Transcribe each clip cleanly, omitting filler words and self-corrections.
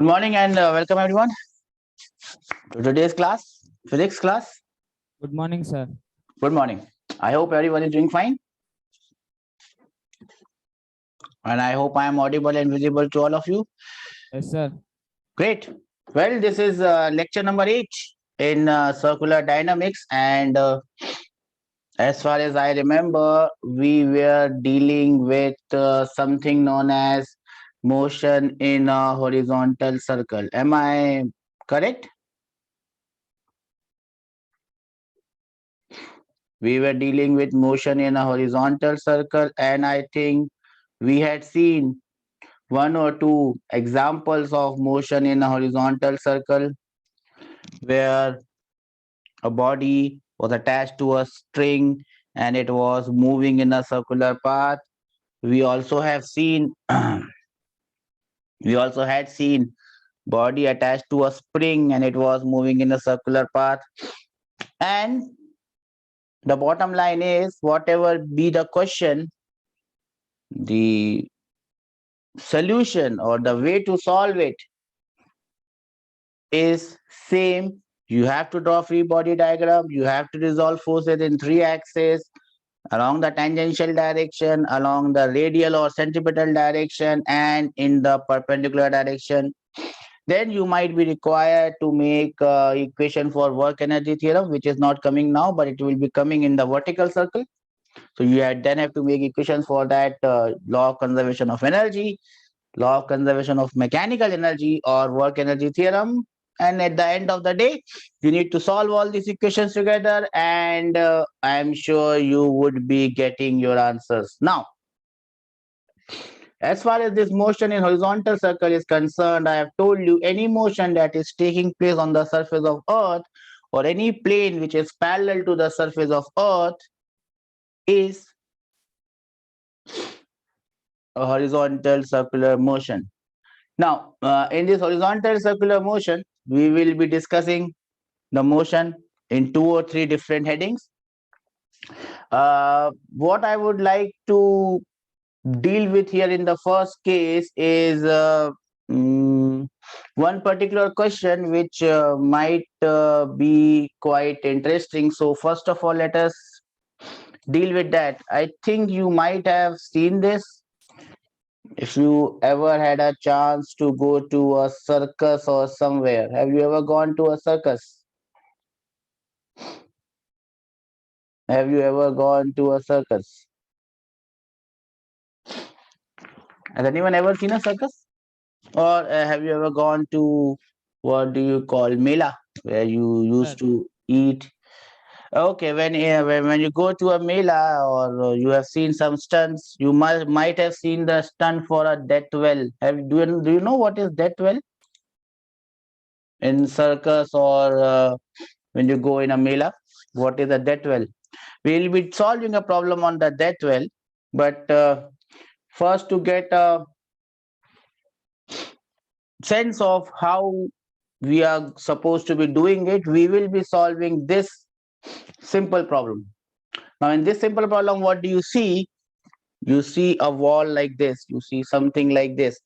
Good morning and welcome everyone to today's class, physics class. Good morning, sir. Good morning. I hope everyone is doing fine and I hope I am audible and visible to all of you. Yes, sir. Great. Well, this is lecture number 8 in circular dynamics, and as far as I remember, we were dealing with something known as motion in a horizontal circle. Am I correct? We were dealing with motion in a horizontal circle, and I think we had seen one or two examples of motion in a horizontal circle where a body was attached to a string and it was moving in a circular path. We also have seen we also had seen body attached to a spring and it was moving in a circular path. And the bottom line is, whatever be the question, the solution or the way to solve it is same. You have to draw free body diagram. You have to resolve forces in 3 axes along the tangential direction, along the radial or centripetal direction, and in the perpendicular direction. Then you might be required to make equation for work energy theorem, which is not coming now, but it will be coming in the vertical circle. So you then have to make equations for that law of conservation of energy, law of conservation of mechanical energy, or work energy theorem. And at the end of the day, you need to solve all these equations together, and I'm sure you would be getting your answers. Now, as far as this motion in horizontal circle is concerned, I have told you any motion that is taking place on the surface of Earth or any plane which is parallel to the surface of Earth is a horizontal circular motion. Now, in this horizontal circular motion, we will be discussing the motion in 2 or 3 different headings. What I would like to deal with here in the first case is one particular question which might be quite interesting. So first of all, let us deal with that. I think you might have seen this. If you ever had a chance to go to a circus or somewhere, have you ever gone to a circus? Have you ever gone to a circus? Has anyone ever seen a circus? Or have you ever gone to, what do you call, mela, where you used Sir. to eat? Okay, when you go to a mela or you have seen some stunts, you might have seen the stunt for a death well. Do you know what is death well in circus or when you go in a mela? What is a death well? We'll be solving a problem on the death well, but first to get a sense of how we are supposed to be doing it, we will be solving this simple problem. Now, in this simple problem, what do you see? You see a wall like this. You see something like this,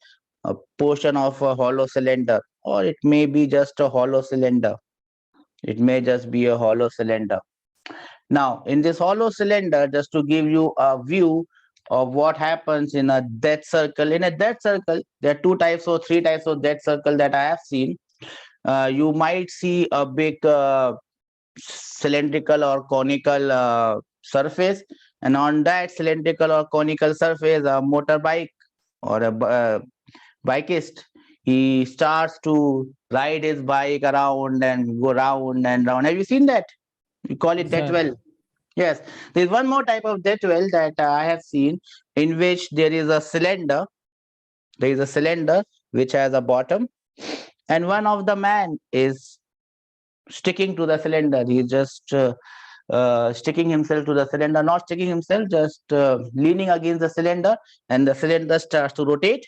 a portion of a hollow cylinder, or it may be just a hollow cylinder. It may just be a hollow cylinder. Now, in this hollow cylinder, just to give you a view of what happens in a death circle. In a death circle, there are 2 types or 3 types of death circle that I have seen. You might see a big cylindrical or conical surface, and on that cylindrical or conical surface, a motorbike or a bikeist, he starts to ride his bike around and go round and round. Have you seen that? We call it Yes, death sir. well. Yes, there's one more type of death well that I have seen, in which there is a cylinder. There is a cylinder which has a bottom, and one of the man is sticking to the cylinder. He's just sticking himself to the cylinder, not sticking himself, just leaning against the cylinder, and the cylinder starts to rotate.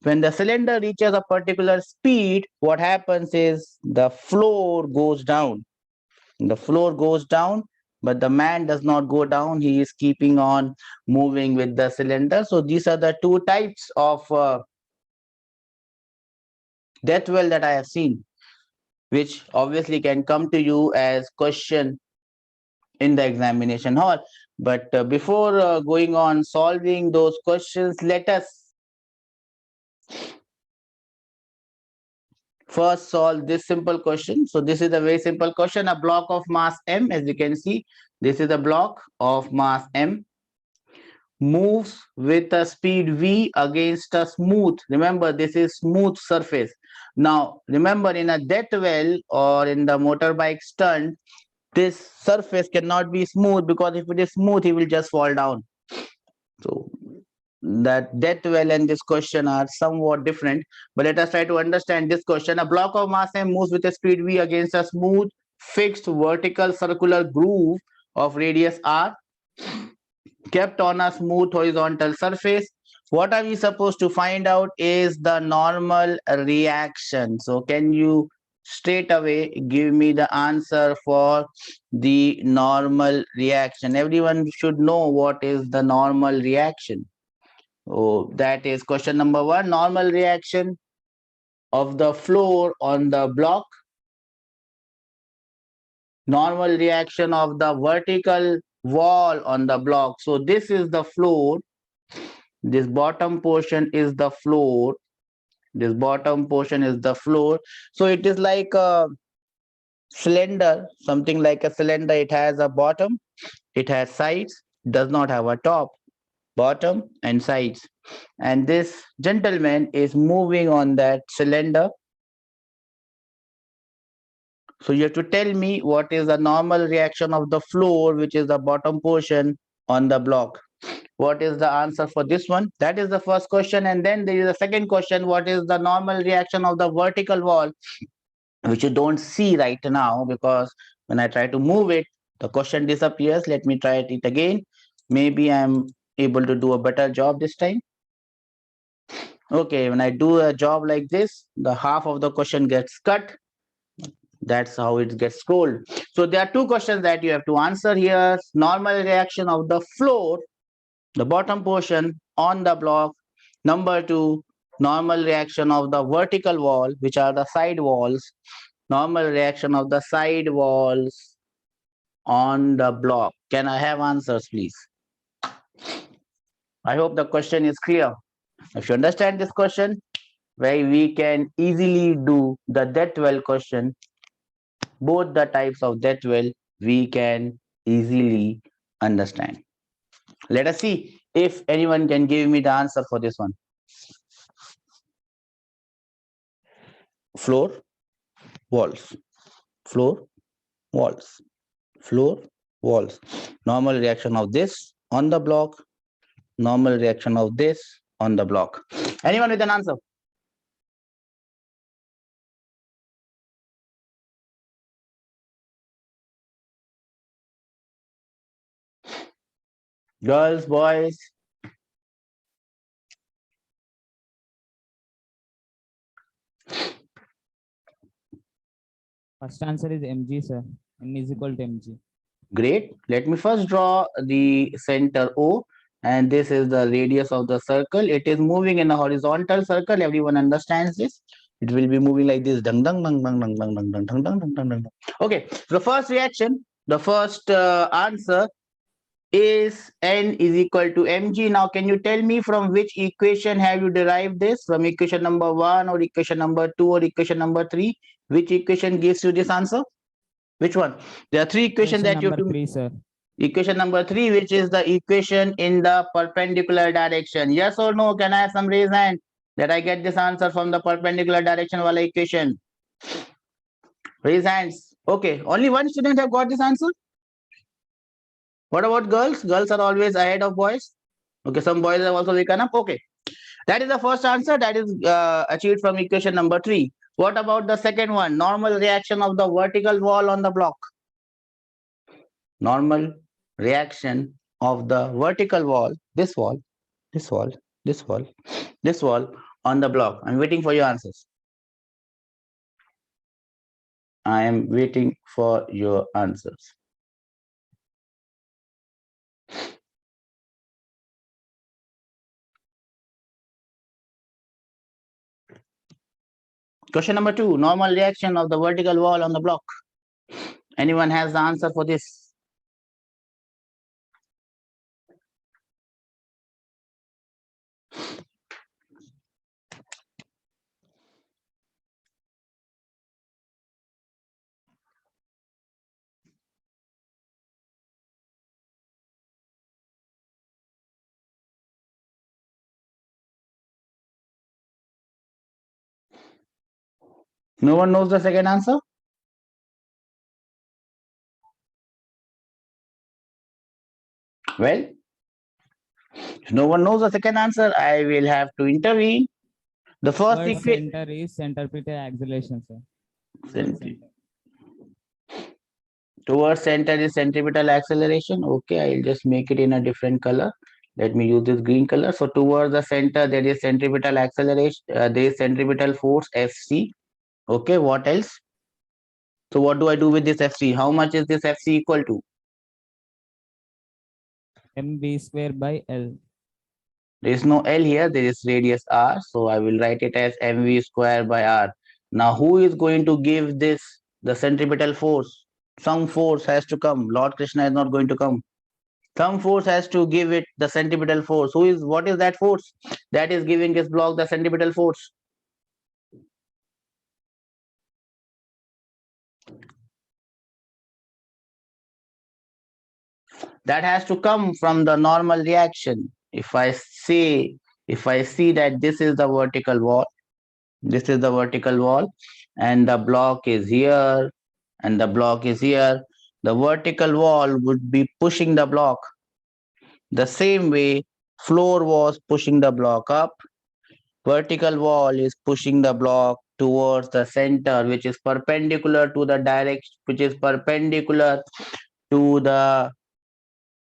When the cylinder reaches a particular speed, what happens is the floor goes down. The floor goes down, but the man does not go down. He is keeping on moving with the cylinder. So these are the 2 types of Death well that I have seen, which obviously can come to you as question in the examination hall. But before going on solving those questions, let us first solve this simple question. So this is a very simple question. A block of mass m, as you can see, this is a block of mass m, moves with a speed v against a smooth, remember this is smooth surface. Now remember, in a death well or in the motorbike stunt, this surface cannot be smooth, because if it is smooth he will just fall down. So that death well and this question are somewhat different, but let us try to understand this question. A block of mass m moves with a speed v against a smooth fixed vertical circular groove of radius r, kept on a smooth horizontal surface. What are we supposed to find out is the normal reaction. So can you straight away give me the answer for the normal reaction? Everyone should know what is the normal reaction. Oh, that is question number one. Normal reaction of the floor on the block, normal reaction of the vertical wall on the block. So this is the floor, this bottom portion is the floor, this bottom portion is the floor. So it is like a cylinder, something like a cylinder. It has a bottom, it has sides, does not have a top. Bottom and sides, and this gentleman is moving on that cylinder. So you have to tell me what is the normal reaction of the floor, which is the bottom portion on the block. What is the answer for this one? That is the first question. And then there is a second question. What is the normal reaction of the vertical wall, which you don't see right now, because when I try to move it, the question disappears. Let me try it again. Maybe I'm able to do a better job this time. Okay, when I do a job like this, the half of the question gets cut. That's how it gets scrolled. So there are two questions that you have to answer here. Normal reaction of the floor, the bottom portion on the block. Number two, normal reaction of the vertical wall, which are the side walls. Normal reaction of the side walls on the block. Can I have answers, please? I hope the question is clear. If you understand this question, where we can easily do the death well question, both the types of death well we can easily understand. Let us see if anyone can give me the answer for this one. Floor, walls, floor, walls, floor, walls. Normal reaction of this on the block, normal reaction of this on the block. Anyone with an answer? Girls, boys? First answer is mg, sir. N is equal to mg. Great. Let me first draw the center O, and this is the radius of the circle. It is moving in a horizontal circle. Everyone understands this. It will be moving like this. Dung, dung, dung, dung, dung, dung, dung, dung, dung, dung, dung, dung, dung. Okay. The first reaction, the first answer is N is equal to mg. Now, can you tell me from which equation have you derived this? From equation number 1 or equation number 2 or equation number 3? Which equation gives you this answer? Which one? There are three equations Equation that you have number to. 3, sir. Equation number 3, which is the equation in the perpendicular direction. Yes or no? Can I have some raise hand that I get this answer from the perpendicular direction wala equation? Raise hands. Okay, only one student have got this answer. What about girls? Girls are always ahead of boys. Okay, some boys have also waken up. Okay, that is the first answer that is achieved from equation number 3. What about the second one? Normal reaction of the vertical wall on the block. Normal reaction of the vertical wall, this wall, this wall, this wall, this wall on the block. I'm waiting for your answers. I am waiting for your answers. Question number 2, normal reaction of the vertical wall on the block. Anyone has the answer for this? No one knows the second answer? Well, if no one knows the second answer, I will have to intervene. The first Towards equation. center is centripetal acceleration, sir. Towards center. Towards center is centripetal acceleration. Okay, I'll just make it in a different color. Let me use this green color. So towards the center, there is centripetal acceleration. There is centripetal force Fc. Okay, what else? So what do I do with this Fc? How much is this Fc equal to? mv square by L. There is no L here. There is radius r. So I will write it as mv square by r. Now who is going to give this the centripetal force? Some force has to come. Lord Krishna is not going to come. Some force has to give it the centripetal force. What is that force that is giving this block the centripetal force? That has to come from the normal reaction. If I see that this is the vertical wall, this is the vertical wall, and the block is here, and the block is here, the vertical wall would be pushing the block the same way floor was pushing the block up. Vertical wall is pushing the block towards the center, which is perpendicular to the direction, which is perpendicular to the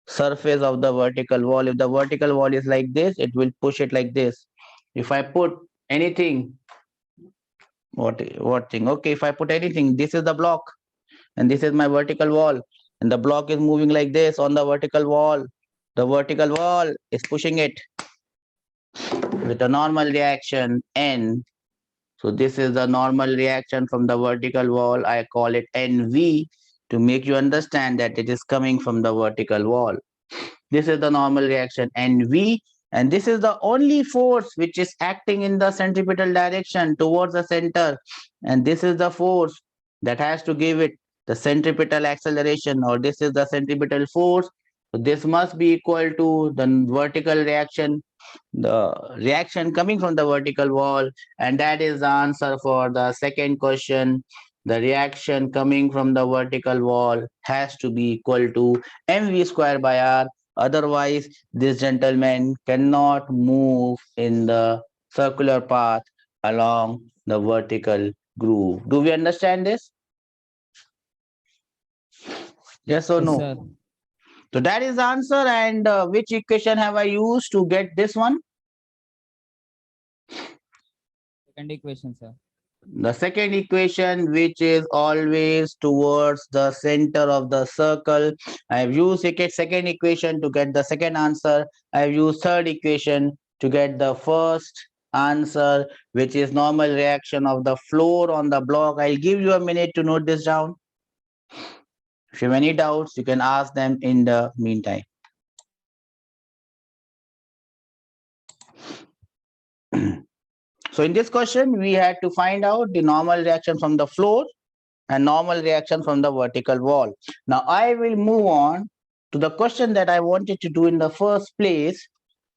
surface of the vertical wall. If the vertical wall is like this, it will push it like this. If I put anything, what thing? Okay, if I put anything, this is the block, and this is my vertical wall, and the block is moving like this on the vertical wall. The vertical wall is pushing it with a normal reaction N. So this is the normal reaction from the vertical wall. I call it NV to make you understand that it is coming from the vertical wall. This is the normal reaction NV, and this is the only force which is acting in the centripetal direction towards the center. And this is the force that has to give it the centripetal acceleration, or this is the centripetal force. So this must be equal to the vertical reaction, the reaction coming from the vertical wall, and that is the answer for the second question. The reaction coming from the vertical wall has to be equal to mv square by r. Otherwise this gentleman cannot move in the circular path along the vertical groove. Do we understand this? Yes or Yes, no? sir. So that is the answer. And which equation have I used to get this one? Second equation, sir. The second equation, which is always towards the center of the circle. I have used second equation to get the second answer. I have used third equation to get the first answer, which is normal reaction of the floor on the block. I'll give you a minute to note this down. If you have any doubts, you can ask them in the meantime. So in this question, we had to find out the normal reaction from the floor and normal reaction from the vertical wall. Now I will move on to the question that I wanted to do in the first place,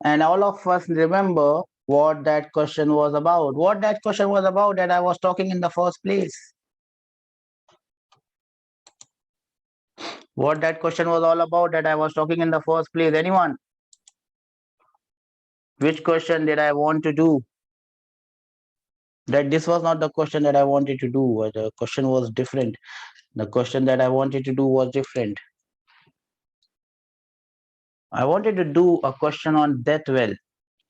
and all of us remember what that question was about. What that question was about that I was talking in the first place. What that question was all about that I was talking in the first place. Anyone? Which question did I want to do? That this was not the question that I wanted to do. The question was different. The question that I wanted to do was different. I wanted to do a question on death well.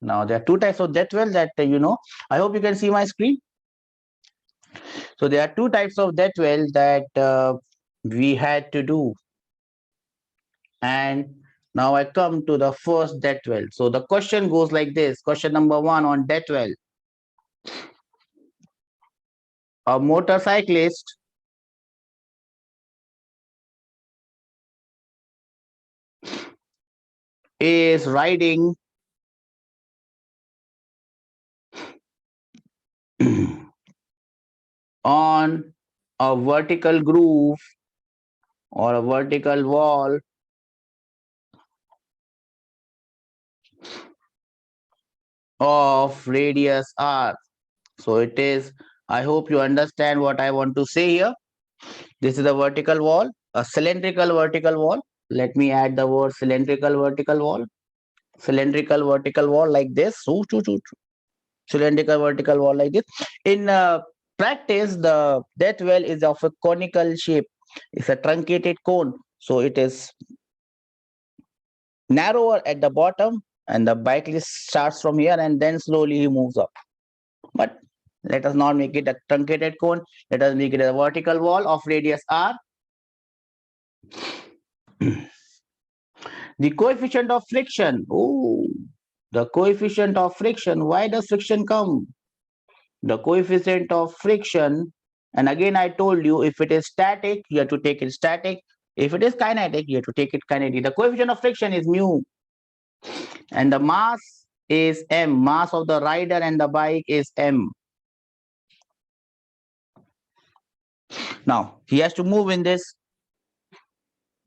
Now there are two types of death well that you know. I hope you can see my screen. So there are two types of death well that we had to do. And now I come to the first death well. So the question goes like this. Question number 1 on death well. a motorcyclist is riding on a vertical groove or a vertical wall of radius r. So it is, I hope you understand what I want to say here. This is a vertical wall, a cylindrical vertical wall. Let me add the word cylindrical vertical wall. Cylindrical vertical wall like this. Cylindrical vertical wall like this. In practice, the death well is of a conical shape. It's a truncated cone. So it is narrower at the bottom, and the bike list starts from here and then slowly he moves up. But let us not make it a truncated cone. Let us make it a vertical wall of radius r. The coefficient of friction. Oh, the coefficient of friction. Why does friction come? The coefficient of friction, and again I told you, if it is static, you have to take it static. If it is kinetic, you have to take it kinetic. The coefficient of friction is mu, and the mass is m. Mass of the rider and the bike is m. Now he has to move in this,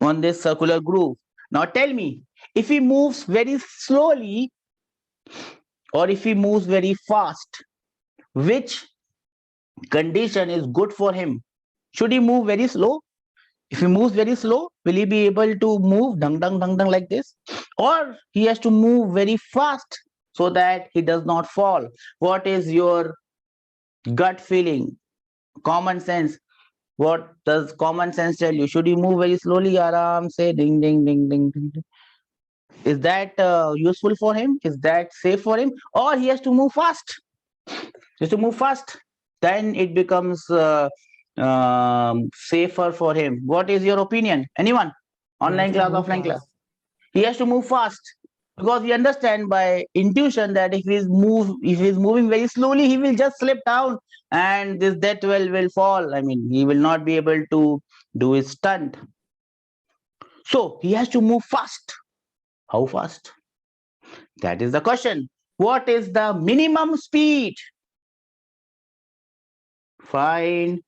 on this circular groove. Now tell me, if he moves very slowly or if he moves very fast, which condition is good for him? Should he move very slow? If he moves very slow, will he be able to move dung dung dung dung like this? Or he has to move very fast so that he does not fall? What is your gut feeling? Common sense. What does common sense tell you? Should he move very slowly? Aram say ding ding ding ding ding. Ding. Is that useful for him? Is that safe for him? Or he has to move fast? He has to move fast. Then it becomes safer for him. What is your opinion? Anyone? He has Online to class, move offline class. fast. He has to move fast because we understand by intuition that if he's moving very slowly, he will just slip down and this death well will fall. I mean, he will not be able to do his stunt. So he has to move fast. How fast? That is the question. What is the minimum speed? Find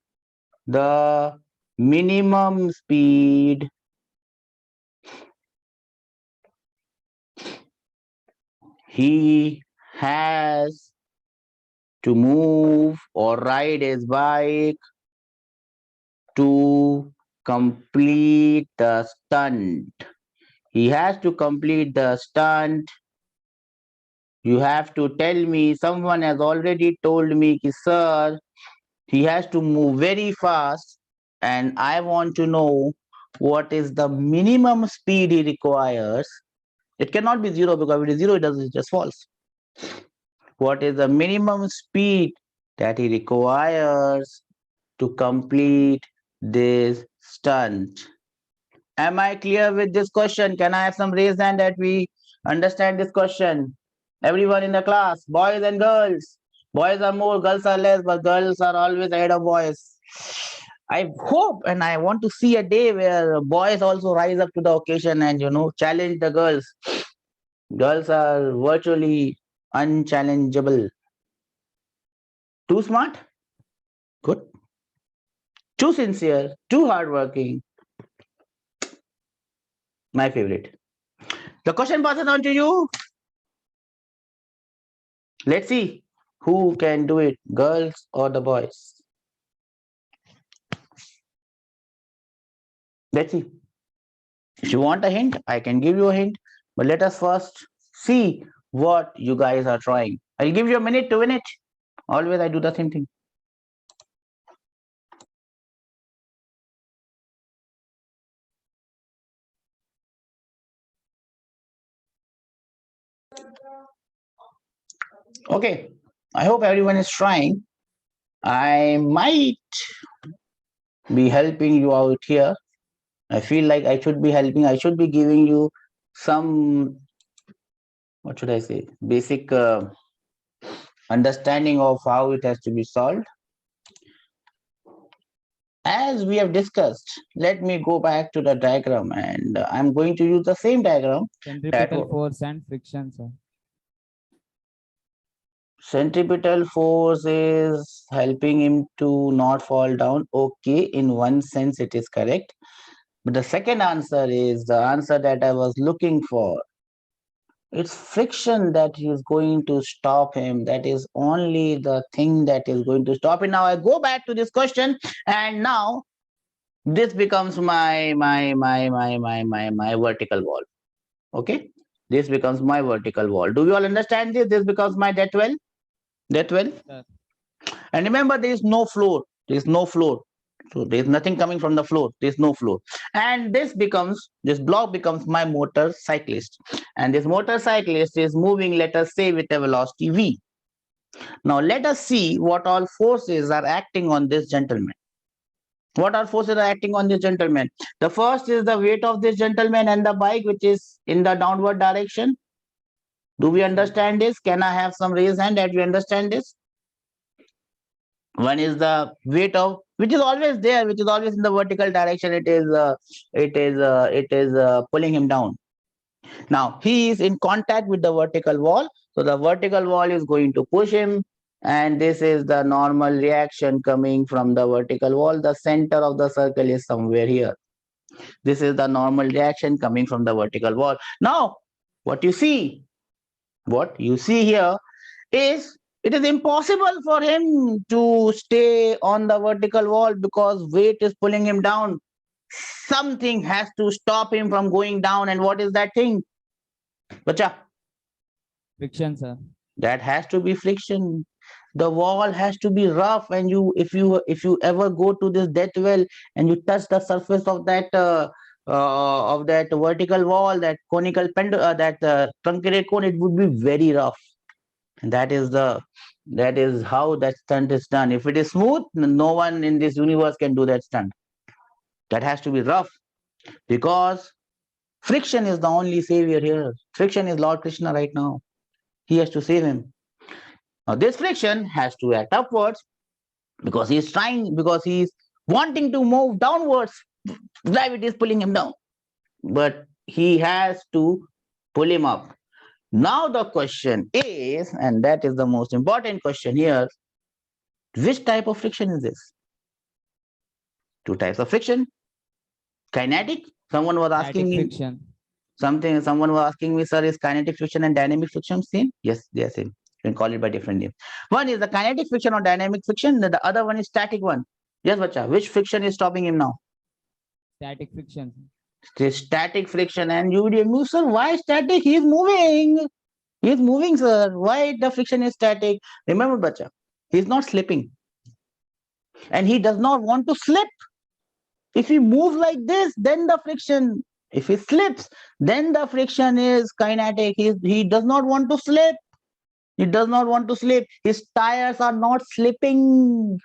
the minimum speed he has to move or ride his bike to complete the stunt. He has to complete the stunt. You have to tell me, someone has already told me, sir, he has to move very fast, and I want to know what is the minimum speed he requires. It cannot be zero, because if it is zero, it just falls. What is the minimum speed that he requires to complete this stunt? Am I clear with this question? Can I have some raised hand that we understand this question? Everyone in the class, boys and girls. Boys are more, girls are less, but girls are always ahead of boys. I hope and I want to see a day where boys also rise up to the occasion and challenge the girls. Girls are virtually unchallengeable. Too smart? Good. Too sincere, too hardworking. My favorite. The question passes on to you. Let's see who can do it, girls or the boys. Let's see. If you want a hint, I can give you a hint. But let us first see what you guys are trying. I'll give you a minute to win it. Always I do the same thing. Okay. I hope everyone is trying. I might be helping you out here. I feel like I should be helping. I should be giving you some, what should I say, basic understanding of how it has to be solved. as we have discussed, let me go back to the diagram, and I'm going to use the same diagram. Centripetal force and friction, sir. Centripetal force is helping him to not fall down. Okay, in one sense it is correct. But the second answer is the answer that I was looking for. It's friction that is going to stop him. That is only the thing that is going to stop him. Now I go back to this question, and now this becomes my vertical wall. Okay, this becomes my vertical wall. Do we all understand this? This becomes my that well. Sir. And remember, there is no floor. There is no floor. So there is nothing coming from the floor. There is no floor. And this block becomes my motorcyclist. And this motorcyclist is moving, let us say, with a velocity v. Now let us see what all forces are acting on this gentleman. What are forces are acting on this gentleman? The first is the weight of this gentleman and the bike, which is in the downward direction. Do we understand this? Can I have some raised hand that we understand this? One is the weight of, which is always there, which is always in the vertical direction. It is pulling him down. Now he is in contact with the vertical wall, so the vertical wall is going to push him, and this is the normal reaction coming from the vertical wall. The center of the circle is somewhere here. This is the normal reaction coming from the vertical wall. Now what you see here is, it is impossible for him to stay on the vertical wall because weight is pulling him down. Something has to stop him from going down. And what is that thing? Bacha, Friction, sir. that has to be friction. The wall has to be rough, and if you ever go to this death well and you touch the surface of that vertical wall, that conical that truncated cone, it would be very rough. And that is how that stunt is done. If it is smooth, no one in this universe can do that stunt. That has to be rough, because friction is the only savior here. Friction is Lord Krishna right now. He has to save him. Now this friction has to act upwards, because he's wanting to move downwards. Gravity is pulling him down, but he has to pull him up. Now the question is, and that is the most important question here, which type of friction is this? Two types of friction. Kinetic. Someone was asking Static me friction. something. Someone was asking me, sir, is kinetic friction and dynamic friction same? Yes, they are same. You can call it by different names. One is the kinetic friction or dynamic friction. The other one is static one. Yes, bacha. Which friction is stopping him now? Static friction. It is static friction. And you would move, sir. Why static? He is moving. He is moving, sir. Why the friction is static? Remember, bacha, he is not slipping, and he does not want to slip. If he moves like this, then the friction. If he slips, then the friction is kinetic. He does not want to slip. He does not want to slip. His tires are not slipping.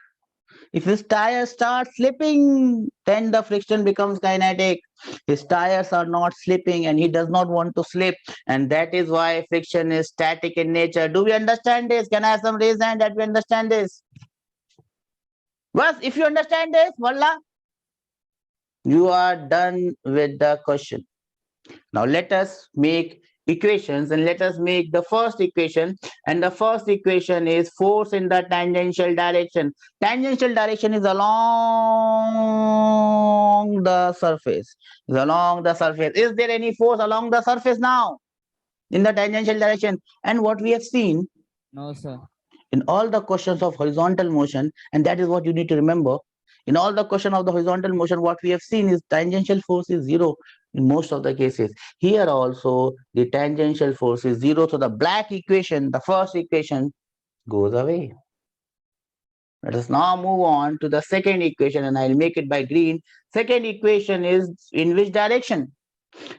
If his tires start slipping, then the friction becomes kinetic. His tires are not slipping, and he does not want to slip. And that is why friction is static in nature. Do we understand this? Can I have some raise hand that we understand this? Well, if you understand this, Walla, you are done with the question. Now let us make equations, and let us make the first equation. And the first equation is force in the tangential direction. Tangential direction is along the surface. Is along the surface. Is there any force along the surface now in the tangential direction? And what we have seen No, sir. in all the questions of horizontal motion, and that is what you need to remember. In all the question of the horizontal motion, what we have seen is tangential force is zero in most of the cases. Here also, the tangential force is zero. So the black equation, the first equation, goes away. Let us now move on to the second equation, and I'll make it by green. Second equation is in which direction?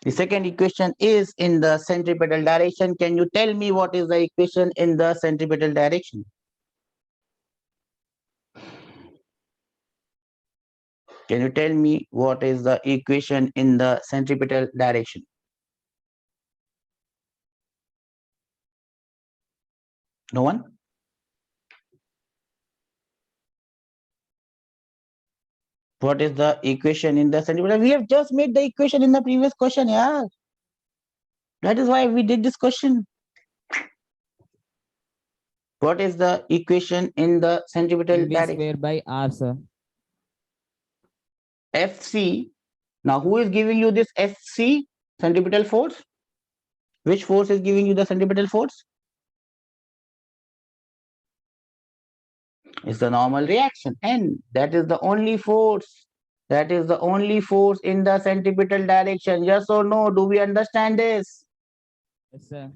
The second equation is in the centripetal direction. Can you tell me what is the equation in the centripetal direction? Can you tell me what is the equation in the centripetal direction? No one? What is the equation in the centripetal? We have just made the equation in the previous question, yeah. That is why we did this question. What is the equation in the centripetal MV direction? square by R, sir. FC. Now, who is giving you this FC, centripetal force? Which force is giving you the centripetal force? It's the normal reaction, N. That is the only force. That is the only force in the centripetal direction. Yes or no? Do we understand this? Yes, sir.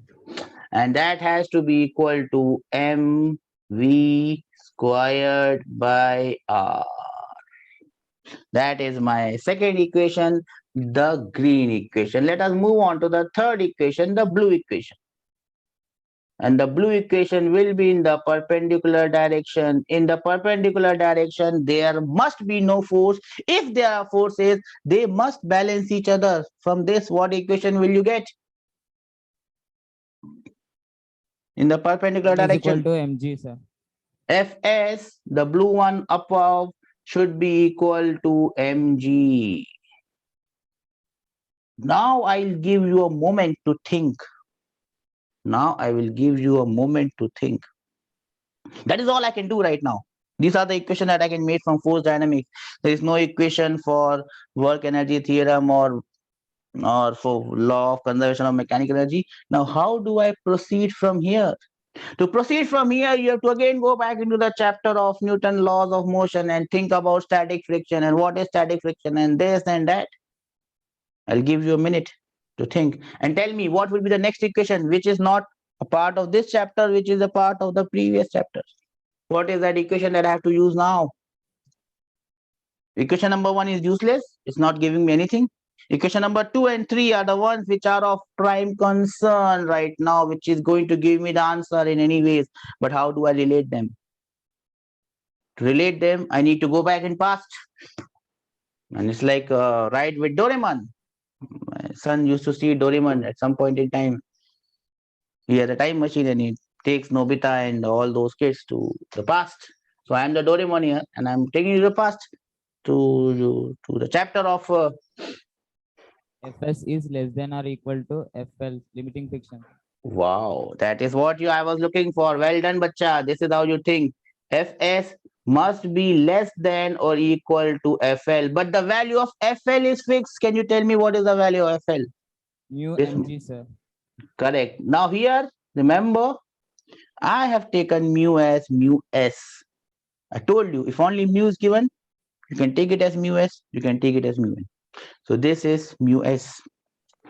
And that has to be equal to mv squared by r. That is my second equation, the green equation. Let us move on to the third equation, the blue equation. And the blue equation will be in the perpendicular direction. In the perpendicular direction, there must be no force. If there are forces, they must balance each other. From this, what equation will you get? In the perpendicular M is equal direction, to mg, sir. Fs, the blue one above, should be equal to mg. Now I'll give you a moment to think. Now I will give you a moment to think. That is all I can do right now. These are the equations that I can make from force dynamics. There is no equation for work energy theorem or for law of conservation of mechanical energy. Now, how do I proceed from here? To proceed from here, you have to again go back into the chapter of Newton laws of motion and think about static friction and what is static friction and this and that. I'll give you a minute to think and tell me what will be the next equation, which is not a part of this chapter, which is a part of the previous chapter. What is that equation that I have to use now? Equation number 1 is useless. It's not giving me anything. Equation number 2 and 3 are the ones which are of prime concern right now, which is going to give me the answer in any ways. But how do I relate them? To relate them, I need to go back in past. And it's like a ride with Doraemon. My son used to see Doraemon at some point in time. He has a time machine and he takes Nobita and all those kids to the past. So I am the Doraemon here and I'm taking you to the past to the chapter of Fs is less than or equal to Fl, limiting friction. wow, that is what I was looking for. Well done, bacha. This is how you think. Fs must be less than or equal to Fl, but the value of Fl is fixed. Can you tell me what is the value of Fl? Mu This mg, sir. correct. Now here, remember, I have taken mu as mu s. I told you, if only mu is given, you can take it as mu s, you can take it as mu n. So this is mu s,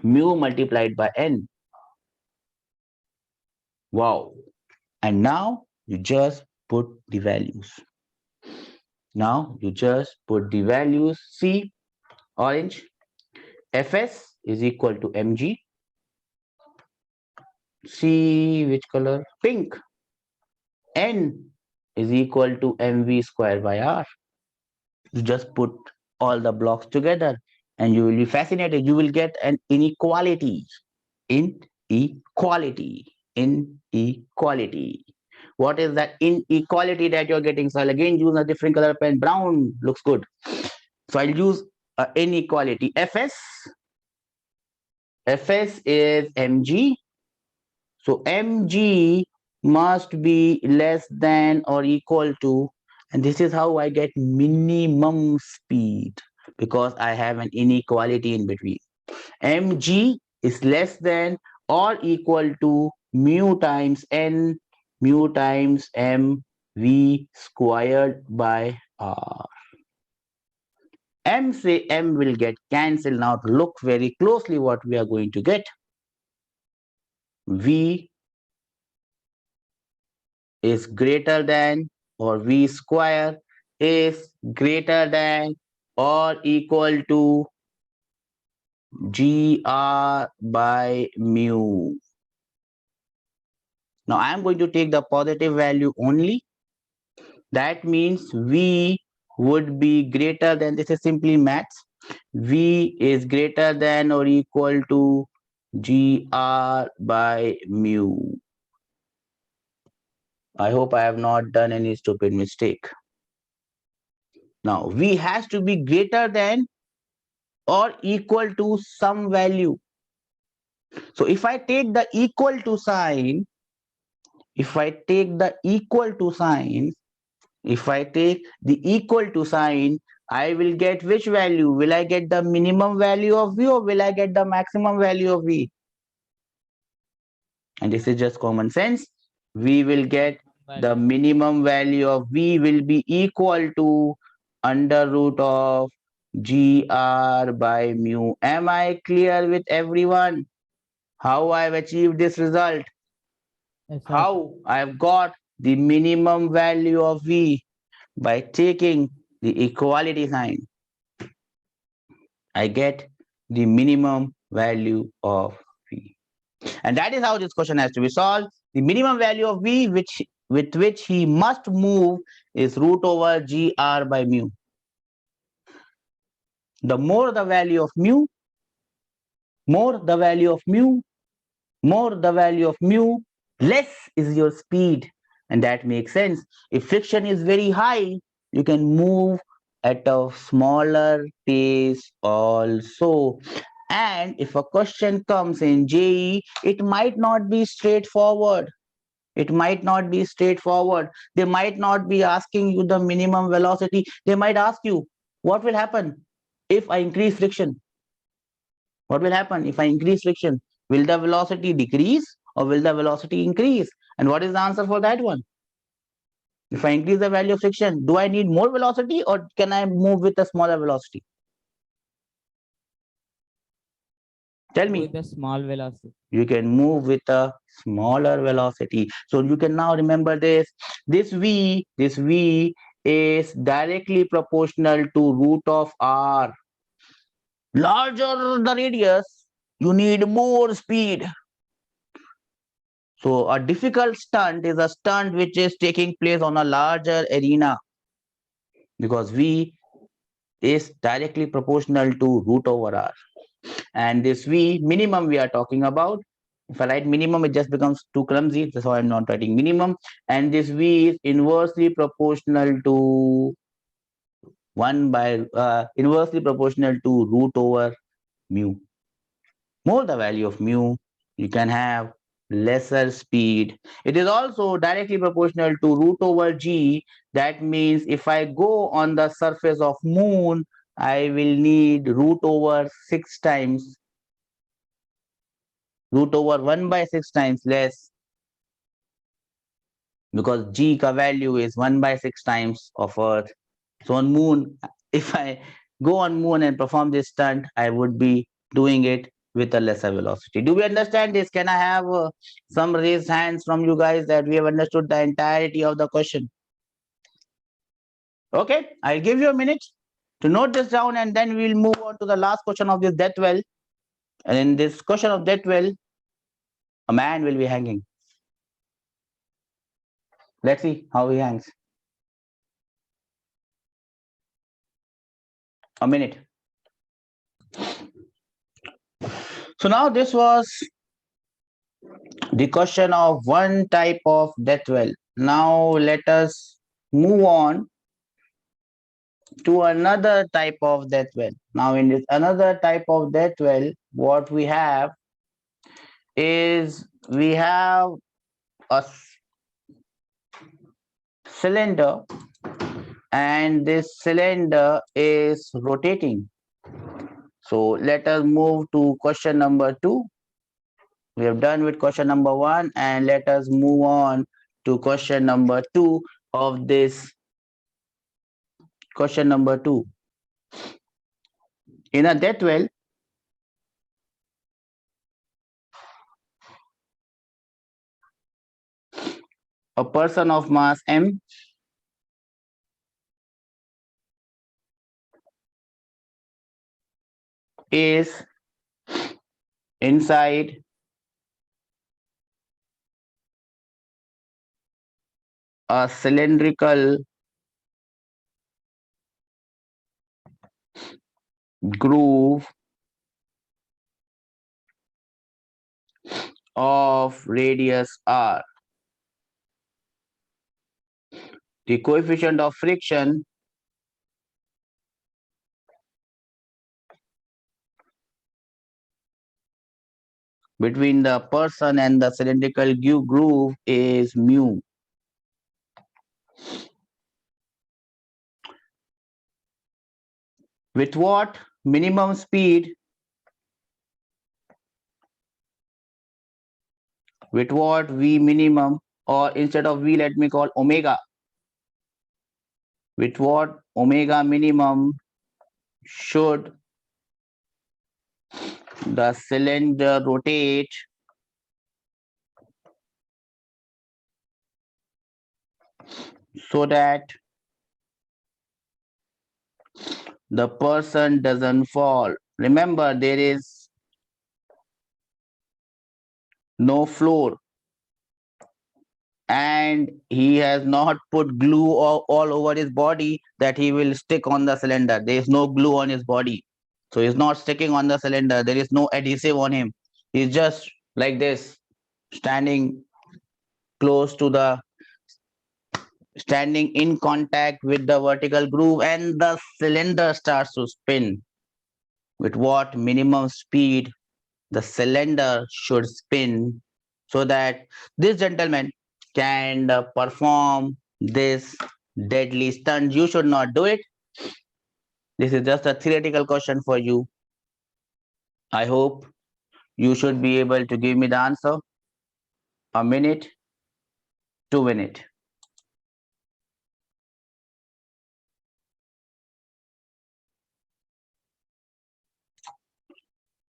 mu multiplied by n. Wow. And now you just put the values. Now you just put the values. See, orange, Fs is equal to mg. See which color? Pink. N is equal to mv square by r. You just put all the blocks together and you will be fascinated. You will get an inequality. Inequality. Inequality. What is that inequality that you're getting? So I'll again use a different color pen. Brown looks good. So I'll use inequality. Fs is mg. So mg must be less than or equal to, and this is how I get minimum speed because I have an inequality in between. Mg is less than or equal to mu times n, mu times mv squared by r. M say m will get cancelled. Now look very closely what we are going to get. V is greater than or v square is greater than or equal to gr by mu. Now I am going to take the positive value only. That means v would be greater than, this is simply maths, v is greater than or equal to gr by mu. I hope I have not done any stupid mistake. Now V has to be greater than or equal to some value. So if I take the equal to sign, if I take the equal to sign, if I take the equal to sign, I will get which value? Will I get the minimum value of V or will I get the maximum value of V? And this is just common sense. We will get the minimum value of V will be equal to under root of GR by mu. Am I clear with everyone? How I've achieved this result? Yes, sir. How I've got the minimum value of V by taking the equality sign. I get the minimum value of V. And that is how this question has to be solved. The minimum value of V with which he must move is root over GR by mu. The more the value of mu, more the value of mu, more the value of mu, less is your speed. And that makes sense. If friction is very high, you can move at a smaller pace also. And if a question comes in JEE, it might not be straightforward. It might not be straightforward. They might not be asking you the minimum velocity. They might ask you, what will happen if I increase friction? What will happen if I increase friction? Will the velocity decrease or will the velocity increase? And what is the answer for that one? If I increase the value of friction, do I need more velocity or can I move with a smaller velocity? Tell me. With the small velocity. You can move with a smaller velocity. So you can now remember this. This V is directly proportional to root of R. Larger the radius, you need more speed. So a difficult stunt is a stunt which is taking place on a larger arena because V is directly proportional to root over R. And this V minimum we are talking about, if I write minimum, it just becomes too clumsy. That's why I'm not writing minimum. And this V is inversely proportional to inversely proportional to root over mu. More the value of mu, you can have lesser speed. It is also directly proportional to root over G. That means if I go on the surface of moon, I will need root over 6 times, root over 1 by 6 times less, because G ka value is 1 by 6 times of Earth. So on moon, if I go on moon and perform this stunt, I would be doing it with a lesser velocity. Do we understand this? Can I have some raised hands from you guys that we have understood the entirety of the question? Okay, I'll give you a minute to note this down and then we'll move on to the last question of this death well. And in this question of death well, a man will be hanging. Let's see how he hangs. A minute. So now this was the question of one type of death well. Now let us move on to another type of death well. Now in this another type of death well, what we have is we have a cylinder and this cylinder is rotating. So let us move to question number 2. We have done with question number 1 and let us move on to question number 2 of this question number 2. In a death well, a person of mass m is inside a cylindrical groove of radius r. The coefficient of friction between the person and the cylindrical groove is mu. With what minimum speed, with what v minimum, or instead of v, let me call omega. With what omega minimum should the cylinder rotate so that the person doesn't fall? Remember, there is no floor and he has not put glue all over his body that he will stick on the cylinder. There is no glue on his body. So he's not sticking on the cylinder. There is no adhesive on him. He's just like this, standing close to the standing in contact with the vertical groove, and the cylinder starts to spin. With what minimum speed the cylinder should spin so that this gentleman can perform this deadly stunt? You should not do it. This is just a theoretical question for you. I hope you should be able to give me the answer. A minute to win it.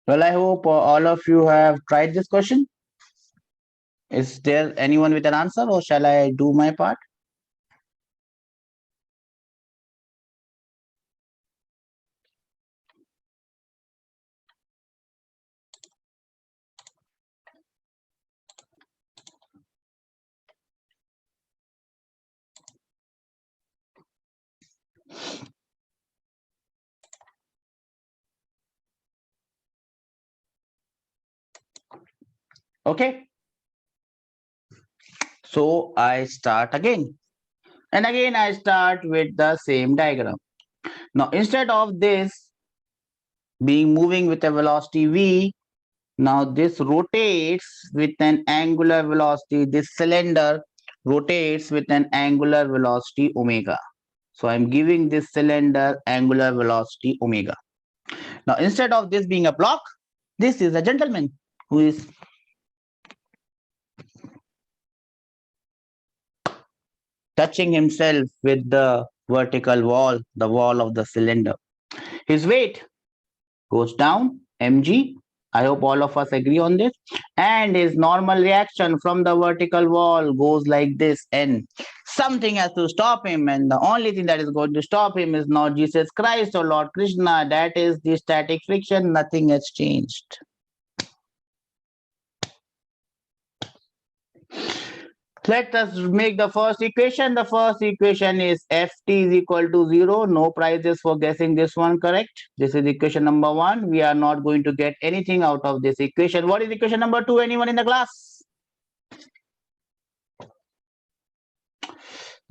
Well, I hope all of you have tried this question. Is there anyone with an answer, or shall I do my part? Okay. So I start again. And again, I start with the same diagram. Now, instead of this being moving with a velocity v, now this rotates with an angular velocity. This cylinder rotates with an angular velocity omega. So I'm giving this cylinder angular velocity omega. Now, instead of this being a block, this is a gentleman who is touching himself with the vertical wall, the wall of the cylinder. His weight goes down, mg. I hope all of us agree on this. And his normal reaction from the vertical wall goes like this, n. Something has to stop him, and the only thing that is going to stop him is not Jesus Christ or Lord Krishna. That is the static friction. Nothing has changed. Let us make the first equation. The first equation is ft is equal to 0. No prizes for guessing this one correct. This is equation number 1. We are not going to get anything out of this equation. What is equation number 2? Anyone in the class?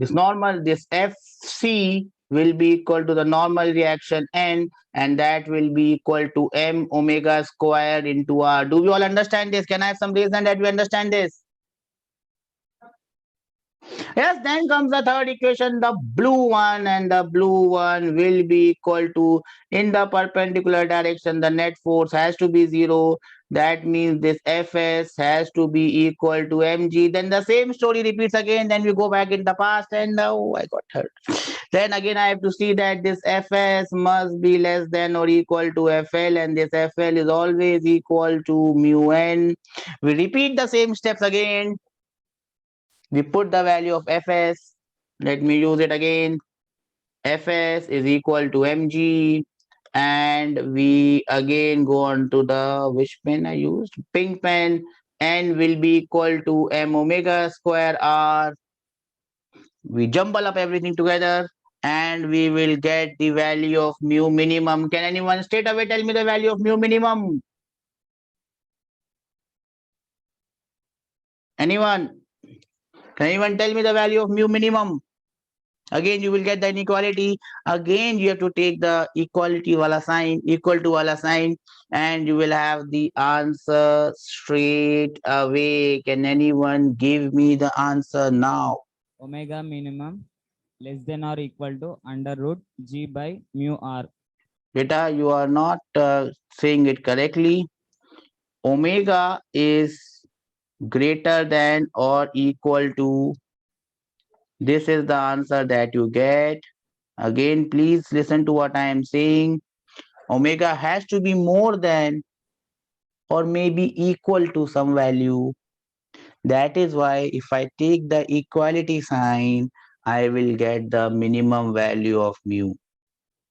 This fc will be equal to the normal reaction n, and that will be equal to m omega square into r. Do we all understand this? Can I have some reason that we understand this? Yes, then comes the third equation, the blue one, and the blue one will be equal to, in the perpendicular direction, the net force has to be 0. That means this Fs has to be equal to mg. Then the same story repeats again. Then we go back in the past, and oh, I got hurt. Then again, I have to see that this Fs must be less than or equal to Fl, and this Fl is always equal to mu n. We repeat the same steps again. We put the value of Fs. Let me use it again. Fs is equal to mg, and we again go on to the, which pen I used? Pink pen. N will be equal to m omega square r. We jumble up everything together and we will get the value of mu minimum. Can anyone straight away tell me the value of mu minimum? Anyone? Can anyone tell me the value of mu minimum? Again, you will get the inequality. Again, you have to take the equality wala sign, equal to wala sign, and you will have the answer straight away. Can anyone give me the answer now? Omega minimum less than or equal to under root G by mu R. Beta, you are not saying it correctly. Omega is greater than or equal to. This is the answer that you get. Again, please listen to what I am saying. Omega has to be more than or maybe equal to some value. That is why if I take the equality sign, I will get the minimum value of mu.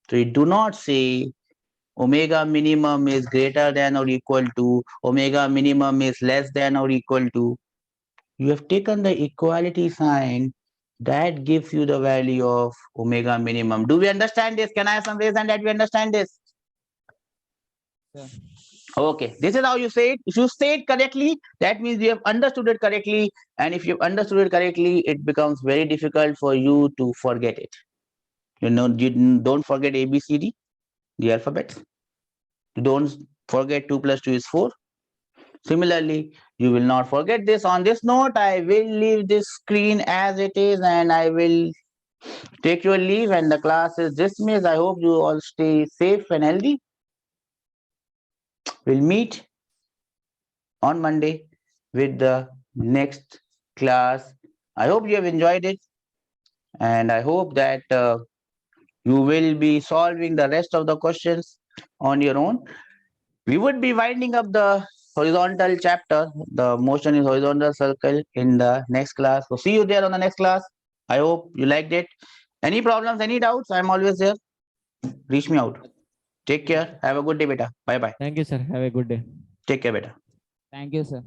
So you do not say omega minimum is greater than or equal to, omega minimum is less than or equal to. You have taken the equality sign that gives you the value of omega minimum. Do we understand this? Can I have some reason that we understand this? Sir. Okay, this is how you say it. If you say it correctly, that means you have understood it correctly. And if you've understood it correctly, it becomes very difficult for you to forget it. You don't forget ABCD, the alphabets. You don't forget 2 plus 2 is 4. Similarly, you will not forget this. On this note, I will leave this screen as it is and I will take your leave and the class is dismissed. I hope you all stay safe and healthy. We'll meet on Monday with the next class. I hope you have enjoyed it and I hope that you will be solving the rest of the questions on your own. We would be winding up the horizontal chapter. The motion is horizontal circle in the next class. So see you there on the next class. I hope you liked it. Any problems, any doubts? I'm always there. Reach me out. Take care. Have a good day, beta. Bye bye. Thank you, sir. Have a good day. Take care, beta. Thank you, sir.